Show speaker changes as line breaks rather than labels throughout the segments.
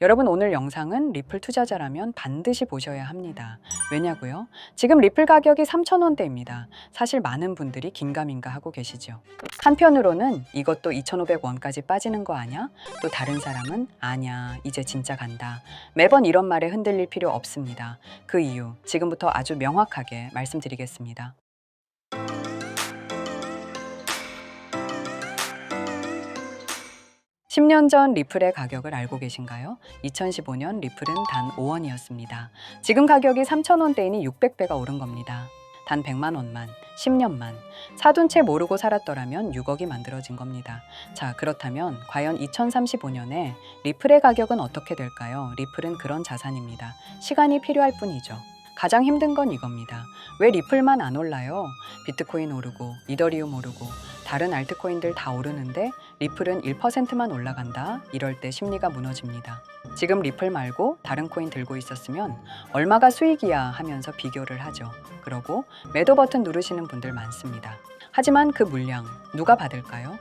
여러분, 오늘 영상은 리플 투자자라면 반드시 보셔야 합니다. 왜냐고요? 지금 리플 가격이 3,000원대입니다. 사실 많은 분들이 긴가민가 하고 계시죠. 한편으로는 이것도 2,500원까지 빠지는 거 아냐? 또 다른 사람은 아냐, 이제 진짜 간다. 매번 이런 말에 흔들릴 필요 없습니다. 그 이유 지금부터 아주 명확하게 말씀드리겠습니다. 10년 전 리플의 가격을 알고 계신가요? 2015년 리플은 단 5원이었습니다. 지금 가격이 3,000원대이니 600배가 오른 겁니다. 단 100만 원만, 10년만, 사둔 채 모르고 살았더라면 6억이 만들어진 겁니다. 자, 그렇다면 과연 2035년에 리플의 가격은 어떻게 될까요? 리플은 그런 자산입니다. 시간이 필요할 뿐이죠. 가장 힘든 건 이겁니다. 왜 리플만 안 올라요? 비트코인 오르고, 이더리움 오르고, 다른 알트코인들 다 오르는데 리플은 1%만 올라간다. 이럴 때 심리가 무너집니다. 지금 리플 말고 다른 코인 들고 있었으면 얼마가 수익이야 하면서 비교를 하죠. 그러고 매도 버튼 누르시는 분들 많습니다. 하지만 그 물량 누가 받을까요?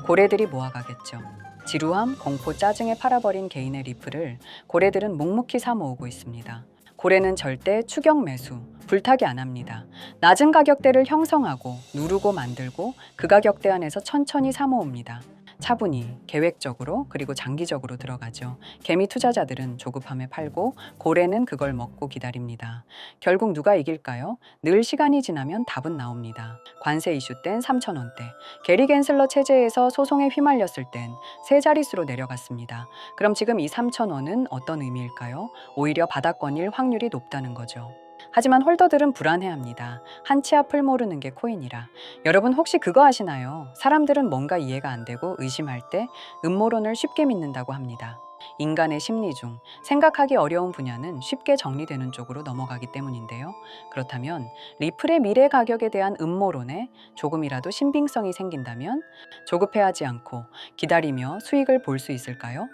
고래들이 모아가겠죠. 지루함, 공포, 짜증에 팔아버린 개인의 리플을 고래들은 묵묵히 사 모으고 있습니다. 고래는 절대 추격 매수, 불타기 안 합니다. 낮은 가격대를 형성하고 누르고 만들고 그 가격대 안에서 천천히 사 모읍니다. 차분히, 계획적으로, 그리고 장기적으로 들어가죠. 개미 투자자들은 조급함에 팔고 고래는 그걸 먹고 기다립니다. 결국 누가 이길까요? 늘 시간이 지나면 답은 나옵니다. 관세 이슈 땐 3,000원대, 게리 겐슬러 체제에서 소송에 휘말렸을 땐 세 자릿수로 내려갔습니다. 그럼 지금 이 3,000원은 어떤 의미일까요? 오히려 바닥권일 확률이 높다는 거죠. 하지만 홀더들은 불안해합니다. 한 치 앞을 모르는 게 코인이라. 여러분 혹시 그거 아시나요? 사람들은 뭔가 이해가 안 되고 의심할 때 음모론을 쉽게 믿는다고 합니다. 인간의 심리 중 생각하기 어려운 분야는 쉽게 정리되는 쪽으로 넘어가기 때문인데요. 그렇다면 리플의 미래 가격에 대한 음모론에 조금이라도 신빙성이 생긴다면 조급해하지 않고 기다리며 수익을 볼 수 있을까요?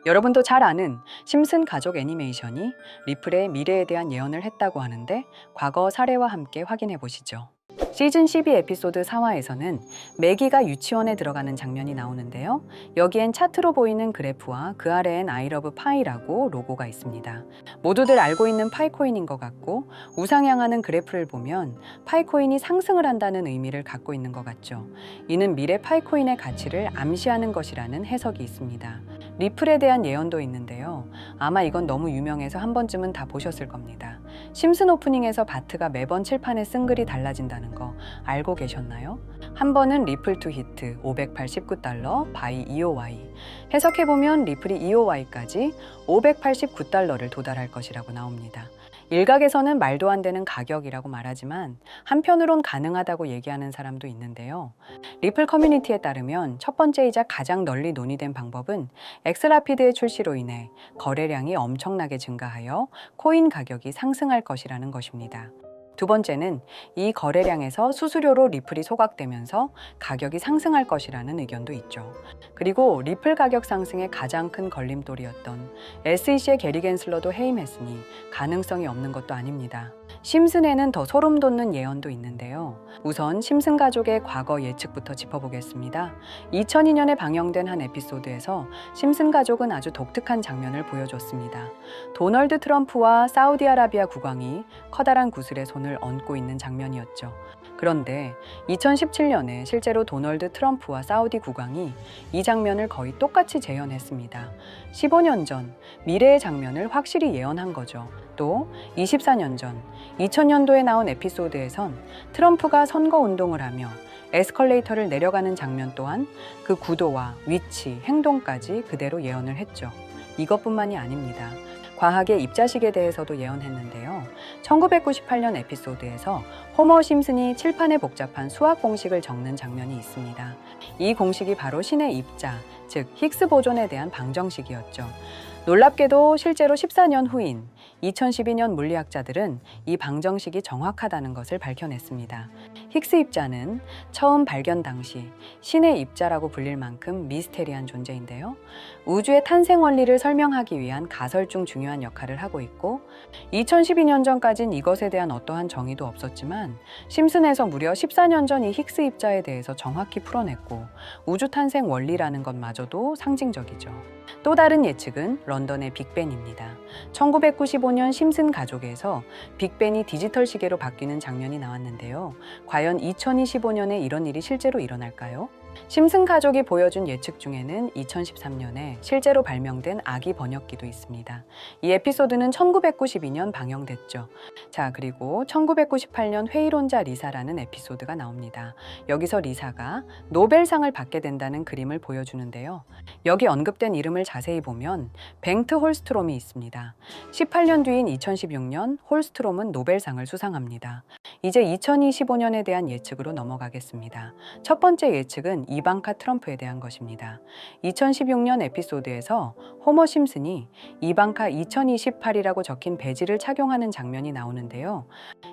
여러분도 잘 아는 심슨 가족 애니메이션이 리플의 미래에 대한 예언을 했다고 하는데 과거 사례와 함께 확인해 보시죠. 시즌 12 에피소드 4화에서는 매기가 유치원에 들어가는 장면이 나오는데요. 여기엔 차트로 보이는 그래프와 그 아래엔 I love 파이라고 로고가 있습니다. 모두들 알고 있는 파이코인인 것 같고 우상향하는 그래프를 보면 파이코인이 상승을 한다는 의미를 갖고 있는 것 같죠. 이는 미래 파이코인의 가치를 암시하는 것이라는 해석이 있습니다. 리플에 대한 예언도 있는데요. 아마 이건 너무 유명해서 한 번쯤은 다 보셨을 겁니다. 심슨 오프닝에서 바트가 매번 칠판에 쓴 글이 달라진다는 거 알고 계셨나요? 한 번은 리플 투 히트 589달러 바이 EOY. 해석해보면 리플이 EOY까지 589달러를 도달할 것이라고 나옵니다. 일각에서는 말도 안 되는 가격이라고 말하지만 한편으론 가능하다고 얘기하는 사람도 있는데요. 리플 커뮤니티에 따르면 첫 번째이자 가장 널리 논의된 방법은 엑스라피드의 출시로 인해 거래량이 엄청나게 증가하여 코인 가격이 상승할 것이라는 것입니다. 두 번째는 이 거래량에서 수수료로 리플이 소각되면서 가격이 상승할 것이라는 의견도 있죠. 그리고 리플 가격 상승의 가장 큰 걸림돌이었던 SEC의 게리 겐슬러도 해임했으니 가능성이 없는 것도 아닙니다. 심슨에는 더 소름 돋는 예언도 있는데요. 우선 심슨 가족의 과거 예측부터 짚어보겠습니다. 2002년에 방영된 한 에피소드에서 심슨 가족은 아주 독특한 장면을 보여줬습니다. 도널드 트럼프와 사우디아라비아 국왕이 커다란 구슬에 손을 얹고 있는 장면이었죠. 그런데 2017년에 실제로 도널드 트럼프와 사우디 국왕이 이 장면을 거의 똑같이 재현했습니다. 15년 전 미래의 장면을 확실히 예언한 거죠. 또 24년 전 2000년도에 나온 에피소드에선 트럼프가 선거운동을 하며 에스컬레이터를 내려가는 장면 또한 그 구도와 위치, 행동까지 그대로 예언을 했죠. 이것뿐만이 아닙니다. 과학의 입자식에 대해서도 예언했는데요. 1998년 에피소드에서 호머 심슨이 칠판에 복잡한 수학 공식을 적는 장면이 있습니다. 이 공식이 바로 신의 입자, 즉 힉스 보존에 대한 방정식이었죠. 놀랍게도 실제로 14년 후인 2012년 물리학자들은 이 방정식이 정확하다는 것을 밝혀냈습니다. 힉스 입자는 처음 발견 당시 신의 입자라고 불릴 만큼 미스테리한 존재인데요. 우주의 탄생 원리를 설명하기 위한 가설 중 중요한 역할을 하고 있고 2012년 전까진 이것에 대한 어떠한 정의도 없었지만 심슨에서 무려 14년 전 이 힉스 입자에 대해서 정확히 풀어냈고 우주 탄생 원리라는 것마저도 상징적이죠. 또 다른 예측은 런던의 빅벤입니다. 1995년 심슨 가족에서 빅벤이 디지털 시계로 바뀌는 장면이 나왔는데요. 과연 2025년에 이런 일이 실제로 일어날까요? 심슨 가족이 보여준 예측 중에는 2013년에 실제로 발명된 아기 번역기도 있습니다. 이 에피소드는 1992년 방영됐죠. 자, 그리고 1998년 회의론자 리사라는 에피소드가 나옵니다. 여기서 리사가 노벨상을 받게 된다는 그림을 보여주는데요. 여기 언급된 이름을 자세히 보면 뱅트 홀스트롬이 있습니다. 18년 뒤인 2016년 홀스트롬은 노벨상을 수상합니다. 이제 2025년에 대한 예측으로 넘어가겠습니다. 첫 번째 예측은 이방카 트럼프에 대한 것입니다. 2016년 에피소드에서 호머 심슨이 이방카 2028이라고 적힌 배지를 착용하는 장면이 나오는데요.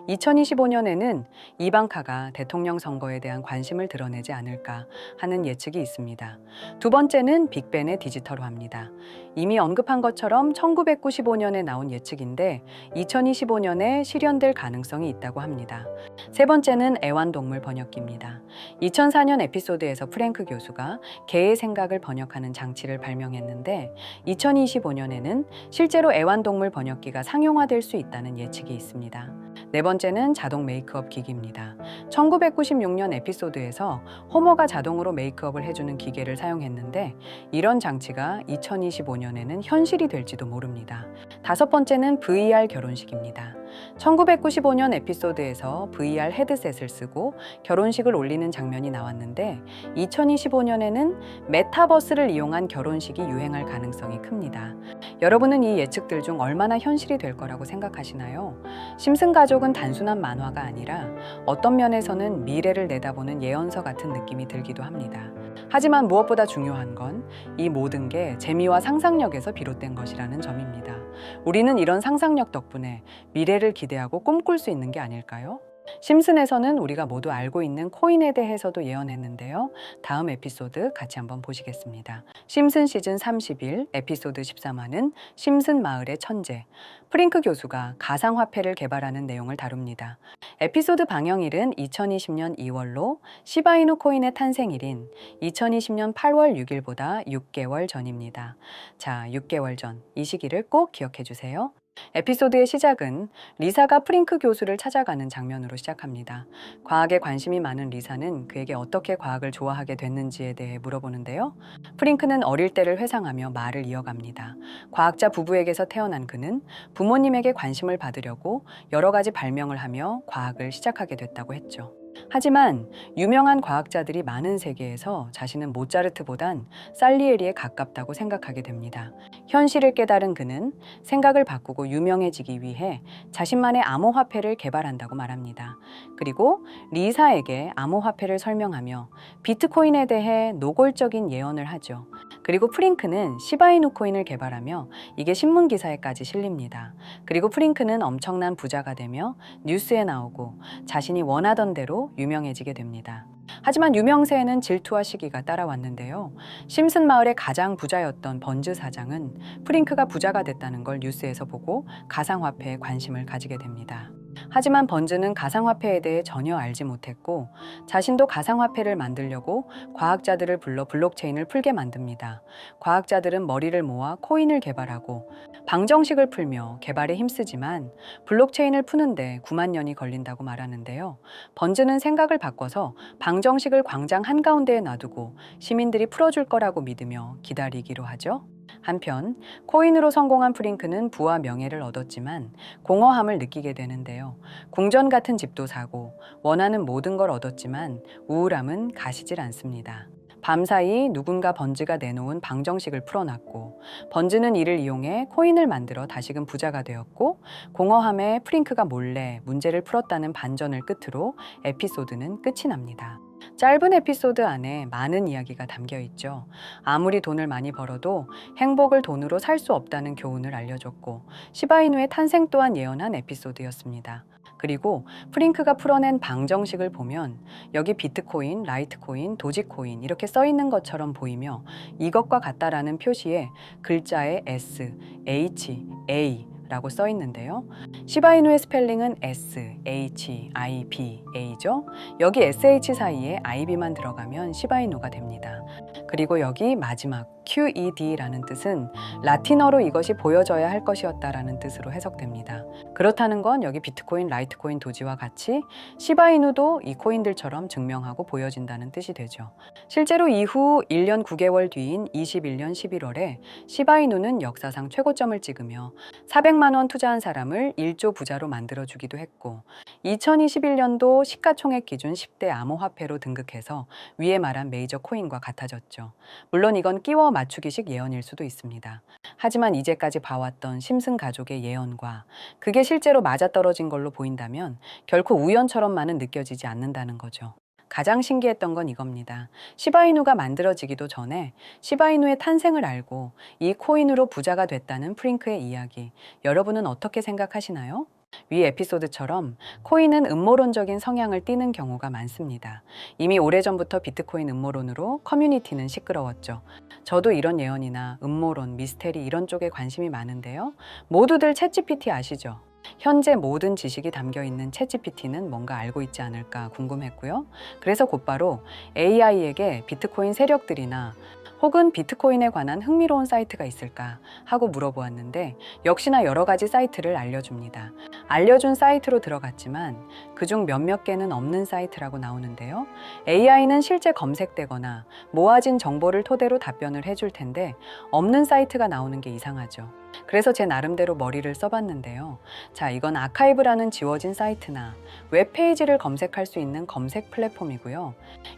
2025년에는 이방카가 대통령 선거에 대한 관심을 드러내지 않을까 하는 예측이 있습니다. 두 번째는 빅벤의 디지털화입니다. 이미 언급한 것처럼 1995년에 나온 예측인데 2025년에 실현될 가능성이 있다고 합니다. 세 번째는 애완동물 번역기입니다. 2004년 에피소드에서 프랭크 교수가 개의 생각을 번역하는 장치를 발명했는데 2025년에는 실제로 애완동물 번역기가 상용화될 수 있다는 예측이 있습니다. 네 번째는 자동 메이크업 기기입니다. 1996년 에피소드에서 호머가 자동으로 메이크업을 해주는 기계를 사용했는데 이런 장치가 2025년에는 현실이 될지도 모릅니다. 다섯 번째는 VR 결혼식입니다. 1995년 에피소드에서 VR 헤드셋을 쓰고 결혼식을 올리는 장면이 나왔는데 2025년에는 메타버스를 이용한 결혼식이 유행할 가능성이 큽니다. 여러분은 이 예측들 중 얼마나 현실이 될 거라고 생각하시나요? 심슨 가족은 단순한 만화가 아니라 어떤 면에서는 미래를 내다보는 예언서 같은 느낌이 들기도 합니다. 하지만 무엇보다 중요한 건 이 모든 게 재미와 상상력에서 비롯된 것이라는 점입니다. 우리는 이런 상상력 덕분에 미래를 기대하고 꿈꿀 수 있는 게 아닐까요? 심슨에서는 우리가 모두 알고 있는 코인에 대해서도 예언했는데요. 다음 에피소드 같이 한번 보시겠습니다. 심슨 시즌 31 에피소드 13화는 심슨 마을의 천재 프링크 교수가 가상화폐를 개발하는 내용을 다룹니다. 에피소드 방영일은 2020년 2월로 시바이누 코인의 탄생일인 2020년 8월 6일보다 6개월 전입니다. 자, 6개월 전 이 시기를 꼭 기억해 주세요. 에피소드의 시작은 리사가 프링크 교수를 찾아가는 장면으로 시작합니다. 과학에 관심이 많은 리사는 그에게 어떻게 과학을 좋아하게 됐는지에 대해 물어보는데요. 프링크는 어릴 때를 회상하며 말을 이어갑니다. 과학자 부부에게서 태어난 그는 부모님에게 관심을 받으려고 여러 가지 발명을 하며 과학을 시작하게 됐다고 했죠. 하지만 유명한 과학자들이 많은 세계에서 자신은 모차르트보단 살리에리에 가깝다고 생각하게 됩니다. 현실을 깨달은 그는 생각을 바꾸고 유명해지기 위해 자신만의 암호화폐를 개발한다고 말합니다. 그리고 리사에게 암호화폐를 설명하며 비트코인에 대해 노골적인 예언을 하죠. 그리고 프링크는 시바이누 코인을 개발하며 이게 신문 기사에까지 실립니다. 그리고 프링크는 엄청난 부자가 되며 뉴스에 나오고 자신이 원하던 대로 유명해지게 됩니다. 하지만 유명세에는 질투와 시기가 따라왔는데요. 심슨 마을의 가장 부자였던 번즈 사장은 프링크가 부자가 됐다는 걸 뉴스에서 보고 가상화폐에 관심을 가지게 됩니다. 하지만 번즈는 가상화폐에 대해 전혀 알지 못했고 자신도 가상화폐를 만들려고 과학자들을 불러 블록체인을 풀게 만듭니다. 과학자들은 머리를 모아 코인을 개발하고 방정식을 풀며 개발에 힘쓰지만 블록체인을 푸는데 9만 년이 걸린다고 말하는데요. 번즈는 생각을 바꿔서 방정식을 광장 한가운데에 놔두고 시민들이 풀어줄 거라고 믿으며 기다리기로 하죠. 한편 코인으로 성공한 프링크는 부와 명예를 얻었지만 공허함을 느끼게 되는데요. 궁전 같은 집도 사고 원하는 모든 걸 얻었지만 우울함은 가시질 않습니다. 밤사이 누군가 번즈가 내놓은 방정식을 풀어놨고 번즈는 이를 이용해 코인을 만들어 다시금 부자가 되었고 공허함에 프링크가 몰래 문제를 풀었다는 반전을 끝으로 에피소드는 끝이 납니다. 짧은 에피소드 안에 많은 이야기가 담겨 있죠. 아무리 돈을 많이 벌어도 행복을 돈으로 살 수 없다는 교훈을 알려줬고, 시바이누의 탄생 또한 예언한 에피소드였습니다. 그리고 프링크가 풀어낸 방정식을 보면 여기 비트코인, 라이트코인, 도지코인 이렇게 써 있는 것처럼 보이며 이것과 같다라는 표시에 글자에 S, H, A 라고 써 있는데요. 시바이누의 스펠링은 S, H, I, B, A죠. 여기 SH 사이에 IB만 들어가면 시바이누가 됩니다. 그리고 여기 마지막 QED라는 뜻은 라틴어로 이것이 보여져야 할 것이었다라는 뜻으로 해석됩니다. 그렇다는 건 여기 비트코인, 라이트코인, 도지와 같이 시바이누도 이 코인들처럼 증명하고 보여진다는 뜻이 되죠. 실제로 이후 1년 9개월 뒤인 21년 11월에 시바이누는 역사상 최고점을 찍으며 400만 원 투자한 사람을 1조 부자로 만들어주기도 했고 2021년도 시가총액 기준 10대 암호화폐로 등극해서 위에 말한 메이저 코인과 같아졌죠. 물론 이건 끼워 맞추기식 예언일 수도 있습니다. 하지만 이제까지 봐왔던 심슨 가족의 예언과 그게 실제로 맞아떨어진 걸로 보인다면 결코 우연처럼만은 느껴지지 않는다는 거죠. 가장 신기했던 건 이겁니다. 시바이누가 만들어지기도 전에 시바이누의 탄생을 알고 이 코인으로 부자가 됐다는 프링크의 이야기, 여러분은 어떻게 생각하시나요? 위 에피소드처럼 코인은 음모론적인 성향을 띠는 경우가 많습니다. 이미 오래전부터 비트코인 음모론으로 커뮤니티는 시끄러웠죠. 저도 이런 예언이나 음모론, 미스테리 이런 쪽에 관심이 많은데요. 모두들 챗GPT 아시죠? 현재 모든 지식이 담겨 있는 챗GPT는 뭔가 알고 있지 않을까 궁금했고요. 그래서 곧바로 AI에게 비트코인 세력들이나 혹은 비트코인에 관한 흥미로운 사이트가 있을까 하고 물어보았는데 역시나 여러 가지 사이트를 알려줍니다. 알려준 사이트로 들어갔지만 그중 몇몇 개는 없는 사이트라고 나오는데요. AI는 실제 검색되거나 모아진 정보를 토대로 답변을 해줄 텐데 없는 사이트가 나오는 게 이상하죠. 그래서 제 나름대로 머리를 써봤는데요. 자, 이건 아카이브라는 지워진 사이트나 웹페이지를 검색할 수 있는 검색 플랫폼이고요.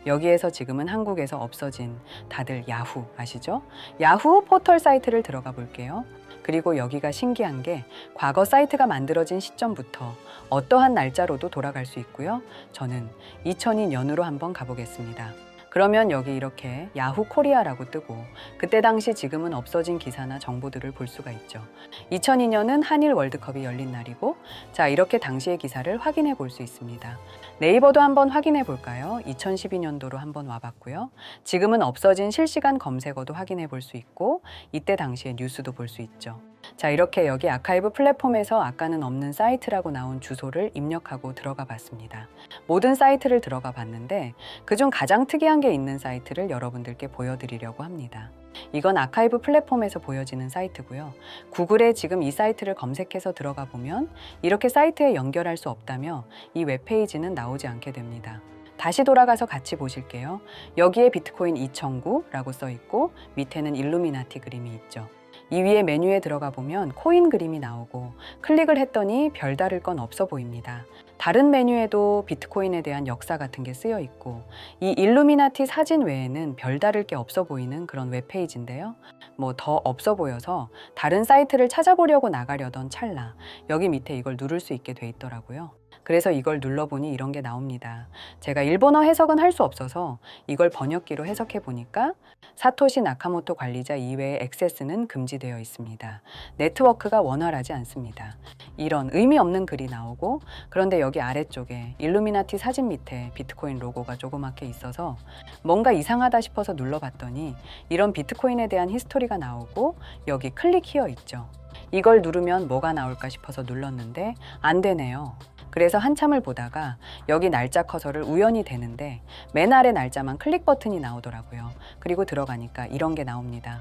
여기에서 지금은 한국에서 없어진 다들 야후 아시죠? 야후 포털 사이트를 들어가 볼게요. 그리고 여기가 신기한 게 과거 사이트가 만들어진 시점부터 어떠한 날짜로도 돌아갈 수 있고요. 저는 2002년으로 한번 가보겠습니다. 그러면 여기 이렇게 야후 코리아라고 뜨고 그때 당시 지금은 없어진 기사나 정보들을 볼 수가 있죠. 2002년은 한일 월드컵이 열린 날이고 자 이렇게 당시의 기사를 확인해 볼 수 있습니다. 네이버도 한번 확인해 볼까요? 2012년도로 한번 와봤고요. 지금은 없어진 실시간 검색어도 확인해 볼 수 있고 이때 당시의 뉴스도 볼 수 있죠. 자 이렇게 여기 아카이브 플랫폼에서 아까는 없는 사이트라고 나온 주소를 입력하고 들어가 봤습니다. 모든 사이트를 들어가 봤는데 그중 가장 특이한 게 있는 사이트를 여러분들께 보여드리려고 합니다. 이건 아카이브 플랫폼에서 보여지는 사이트고요. 구글에 지금 이 사이트를 검색해서 들어가 보면 이렇게 사이트에 연결할 수 없다며 이 웹페이지는 나오지 않게 됩니다. 다시 돌아가서 같이 보실게요. 여기에 비트코인 2009라고 써 있고 밑에는 일루미나티 그림이 있죠. 이 위에 메뉴에 들어가 보면 코인 그림이 나오고 클릭을 했더니 별다를 건 없어 보입니다. 다른 메뉴에도 비트코인에 대한 역사 같은 게 쓰여 있고 이 일루미나티 사진 외에는 별다를 게 없어 보이는 그런 웹페이지인데요. 뭐 더 없어 보여서 다른 사이트를 찾아보려고 나가려던 찰나 여기 밑에 이걸 누를 수 있게 돼 있더라고요. 그래서 이걸 눌러보니 이런 게 나옵니다. 제가 일본어 해석은 할 수 없어서 이걸 번역기로 해석해 보니까 사토시 나카모토 관리자 이외의 액세스는 금지되어 있습니다. 네트워크가 원활하지 않습니다. 이런 의미 없는 글이 나오고 그런데 여기 아래쪽에 일루미나티 사진 밑에 비트코인 로고가 조그맣게 있어서 뭔가 이상하다 싶어서 눌러봤더니 이런 비트코인에 대한 히스토리가 나오고 여기 클릭 히어 있죠. 이걸 누르면 뭐가 나올까 싶어서 눌렀는데 안 되네요. 그래서 한참을 보다가 여기 날짜 커서를 우연히 대는데 맨 아래 날짜만 클릭 버튼이 나오더라고요. 그리고 들어가니까 이런 게 나옵니다.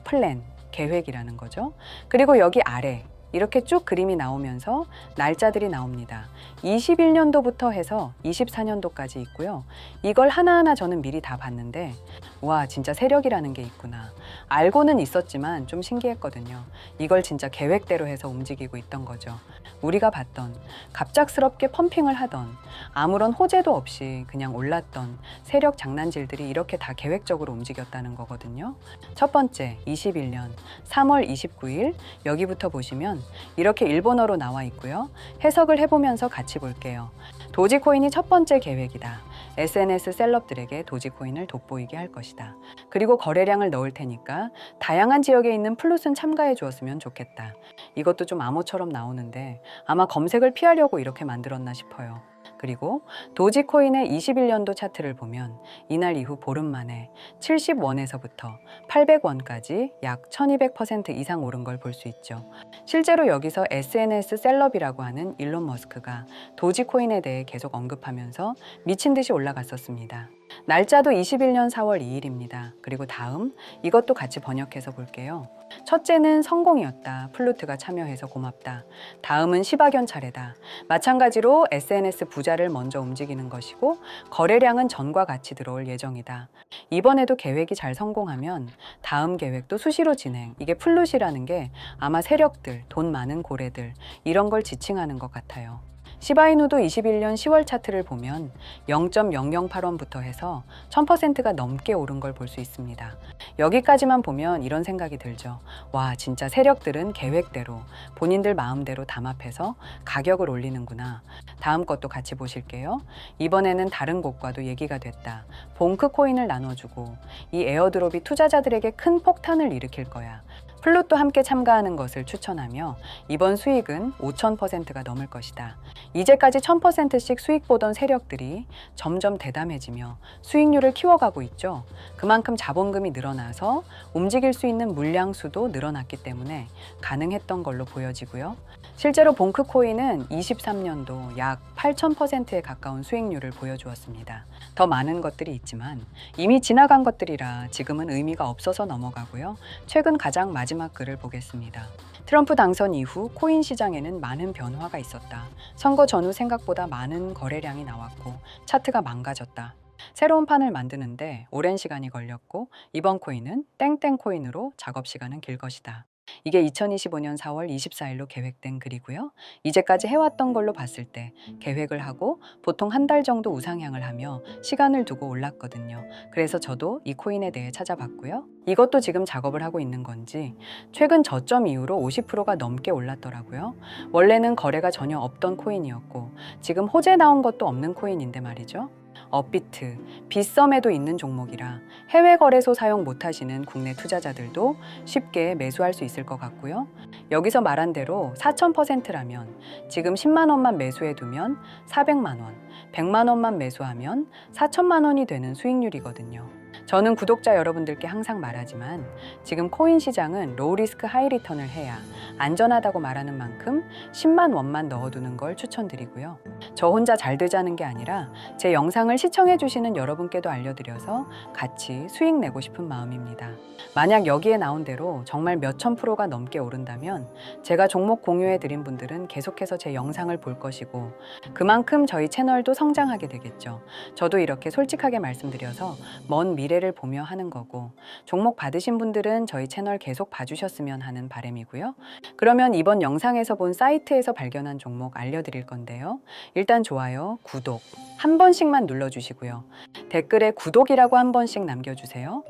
플랜, 계획이라는 거죠. 그리고 여기 아래 이렇게 쭉 그림이 나오면서 날짜들이 나옵니다. 21년도부터 해서 24년도까지 있고요. 이걸 하나하나 저는 미리 다 봤는데 와 진짜 세력이라는 게 있구나. 알고는 있었지만 좀 신기했거든요. 이걸 진짜 계획대로 해서 움직이고 있던 거죠. 우리가 봤던 갑작스럽게 펌핑을 하던 아무런 호재도 없이 그냥 올랐던 세력 장난질들이 이렇게 다 계획적으로 움직였다는 거거든요. 첫 번째 21년 3월 29일 여기부터 보시면 이렇게 일본어로 나와 있고요. 해석을 해보면서 같이 볼게요. 도지코인이 첫 번째 계획이다. SNS 셀럽들에게 도지코인을 돋보이게 할 것이다. 그리고 거래량을 넣을 테니까 다양한 지역에 있는 플룻은 참가해 주었으면 좋겠다. 이것도 좀 암호처럼 나오는데 아마 검색을 피하려고 이렇게 만들었나 싶어요. 그리고 도지코인의 21년도 차트를 보면 이날 이후 보름 만에 70원에서부터 800원까지 약 1200% 이상 오른 걸 볼 수 있죠. 실제로 여기서 SNS 셀럽이라고 하는 일론 머스크가 도지코인에 대해 계속 언급하면서 미친 듯이 올라갔었습니다. 날짜도 21년 4월 2일입니다. 그리고 다음 이것도 같이 번역해서 볼게요. 첫째는 성공이었다. 플루트가 참여해서 고맙다. 다음은 시바견 차례다. 마찬가지로 SNS 부자를 먼저 움직이는 것이고 거래량은 전과 같이 들어올 예정이다. 이번에도 계획이 잘 성공하면 다음 계획도 수시로 진행. 이게 플룻이라는 게 아마 세력들, 돈 많은 고래들 이런 걸 지칭하는 것 같아요. 시바이누도 21년 10월 차트를 보면 0.008원부터 해서 1000%가 넘게 오른 걸 볼 수 있습니다. 여기까지만 보면 이런 생각이 들죠. 와, 진짜 세력들은 계획대로 본인들 마음대로 담합해서 가격을 올리는구나. 다음 것도 같이 보실게요. 이번에는 다른 곳과도 얘기가 됐다. 봉크 코인을 나눠주고 이 에어드롭이 투자자들에게 큰 폭탄을 일으킬 거야. 플룻도 함께 참가하는 것을 추천하며 이번 수익은 5000%가 넘을 것이다. 이제까지 1000%씩 수익 보던 세력들이 점점 대담해지며 수익률을 키워가고 있죠. 그만큼 자본금이 늘어나서 움직일 수 있는 물량 수도 늘어났기 때문에 가능했던 걸로 보여지고요. 실제로 봉크 코인은 23년도 약 8000%에 가까운 수익률을 보여주었습니다. 더 많은 것들이 있지만 이미 지나간 것들이라 지금은 의미가 없어서 넘어가고요. 최근 가장 마지막 글을 보겠습니다. 트럼프 당선 이후 코인 시장에는 많은 변화가 있었다. 선거 전후 생각보다 많은 거래량이 나왔고 차트가 망가졌다. 새로운 판을 만드는데 오랜 시간이 걸렸고 이번 코인은 땡땡 코인으로 작업 시간은 길 것이다. 이게 2025년 4월 24일로 계획된 글이고요. 이제까지 해왔던 걸로 봤을 때 계획을 하고 보통 한 달 정도 우상향을 하며 시간을 두고 올랐거든요. 그래서 저도 이 코인에 대해 찾아봤고요. 이것도 지금 작업을 하고 있는 건지 최근 저점 이후로 50%가 넘게 올랐더라고요. 원래는 거래가 전혀 없던 코인이었고 지금 호재 나온 것도 없는 코인인데 말이죠. 업비트, 빗썸에도 있는 종목이라 해외 거래소 사용 못하시는 국내 투자자들도 쉽게 매수할 수 있을 것 같고요. 여기서 말한 대로 4000%라면 지금 10만 원만 매수해 두면 400만 원, 100만 원만 매수하면 4천만 원이 되는 수익률이거든요. 저는 구독자 여러분들께 항상 말하지만 지금 코인 시장은 로우 리스크 하이 리턴을 해야 안전하다고 말하는 만큼 10만 원만 넣어두는 걸 추천드리고요. 저 혼자 잘 되자는 게 아니라 제 영상을 시청해 주시는 여러분께도 알려드려서 같이 수익 내고 싶은 마음입니다. 만약 여기에 나온 대로 정말 몇천 프로가 넘게 오른다면 제가 종목 공유해 드린 분들은 계속해서 제 영상을 볼 것이고 그만큼 저희 채널도 성장하게 되겠죠. 저도 이렇게 솔직하게 말씀드려서 먼 미래를 보며 하는 거고 종목 받으신 분들은 저희 채널 계속 봐주셨으면 하는 바람이고요. 그러면 이번 영상에서 본 사이트에서 발견한 종목 알려드릴 건데요. 일단 좋아요, 구독 한 번씩만 눌러주시고요. 댓글에 구독이라고 한 번씩 남겨주세요.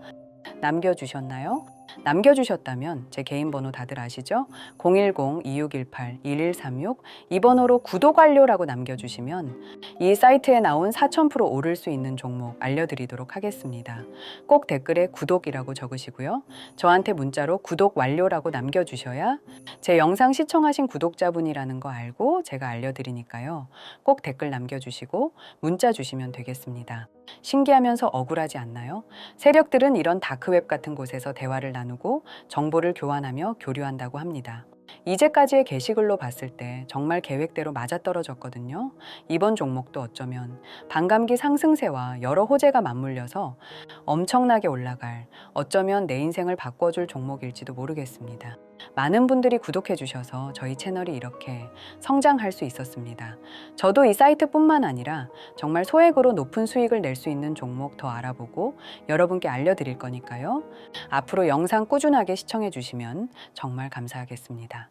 남겨주셨나요? 남겨주셨다면 제 개인 번호 다들 아시죠? 010-2618-1136 이 번호로 구독 완료라고 남겨주시면 이 사이트에 나온 4000% 오를 수 있는 종목 알려드리도록 하겠습니다. 꼭 댓글에 구독이라고 적으시고요. 저한테 문자로 구독 완료라고 남겨주셔야 제 영상 시청하신 구독자분이라는 거 알고 제가 알려드리니까요. 꼭 댓글 남겨주시고 문자 주시면 되겠습니다. 신기하면서 억울하지 않나요? 세력들은 이런 다크웹 같은 곳에서 대화를 나누고 정보를 교환하며 교류한다고 합니다. 이제까지의 게시글로 봤을 때 정말 계획대로 맞아떨어졌거든요. 이번 종목도 어쩌면 반감기 상승세와 여러 호재가 맞물려서 엄청나게 올라갈, 어쩌면 내 인생을 바꿔줄 종목일지도 모르겠습니다. 많은 분들이 구독해 주셔서 저희 채널이 이렇게 성장할 수 있었습니다. 저도 이 사이트뿐만 아니라 정말 소액으로 높은 수익을 낼 수 있는 종목 더 알아보고 여러분께 알려드릴 거니까요. 앞으로 영상 꾸준하게 시청해 주시면 정말 감사하겠습니다.